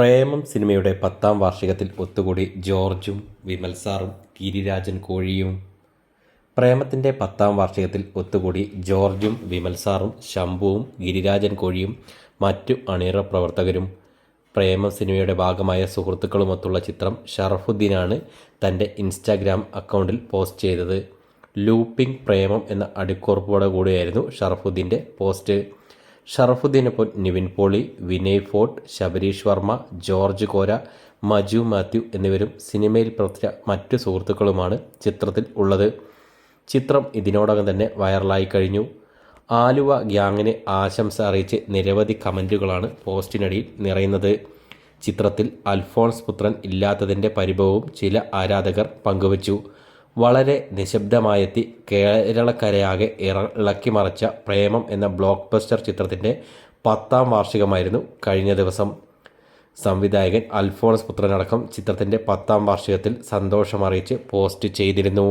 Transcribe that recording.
പ്രേമം സിനിമയുടെ 10ാം വാർഷികത്തിൽ ഒത്തുകൂടി ജോർജും വിമൽ സാറും ഗിരിരാജൻ കോഴിയും. പ്രേമത്തിൻ്റെ 10ാം വാർഷികത്തിൽ ഒത്തുകൂടി ജോർജും വിമൽ സാറും ശംഭുവും ഗിരിരാജൻ കോഴിയും മറ്റു അണിയറ പ്രവർത്തകരും. പ്രേമം സിനിമയുടെ ഭാഗമായ സുഹൃത്തുക്കളുമൊത്തുള്ള ചിത്രം ഷറഫുദ്ദീനാണ് തൻ്റെ ഇൻസ്റ്റാഗ്രാം അക്കൗണ്ടിൽ പോസ്റ്റ് ചെയ്തത്. ലൂപ്പിംഗ് പ്രേമം എന്ന അടിക്കുറിപ്പോടെ കൂടിയായിരുന്നു ഷറഫുദ്ദീൻ്റെ പോസ്റ്റ്. ഷറഫുദ്ദീനൊപ്പം നിവിൻ പോളി, വിനയ് ഫോർട്ട്, ശബരീഷ് വർമ്മ, ജോർജ് കോര, മജു മാത്യു എന്നിവരും സിനിമയിൽ പ്രവർത്തിച്ച മറ്റു സുഹൃത്തുക്കളുമാണ് ചിത്രത്തിൽ ഉള്ളത്. ചിത്രം ഇതിനോടകം തന്നെ വൈറലായി കഴിഞ്ഞു. ആലുവ ഗ്യാങ്ങിന് ആശംസ അറിയിച്ച് നിരവധി കമൻറ്റുകളാണ് പോസ്റ്റിനടിയിൽ നിറയുന്നത്. ചിത്രത്തിൽ അൽഫോൺസ് പുത്രൻ ഇല്ലാത്തതിൻ്റെ പരിഭവവും ചില ആരാധകർ പങ്കുവച്ചു. വളരെ നിശബ്ദമായെത്തി കേരളക്കരയാകെ ഇളക്കിമറിച്ച പ്രേമം എന്ന ബ്ലോക്ക് ബസ്റ്റർ ചിത്രത്തിൻ്റെ 10ാം വാർഷികമായിരുന്നു കഴിഞ്ഞ ദിവസം. സംവിധായകൻ അൽഫോൺസ് പുത്രനടക്കം ചിത്രത്തിൻ്റെ 10ാം വാർഷികത്തിൽ സന്തോഷമറിയിച്ച് പോസ്റ്റ് ചെയ്തിരുന്നു.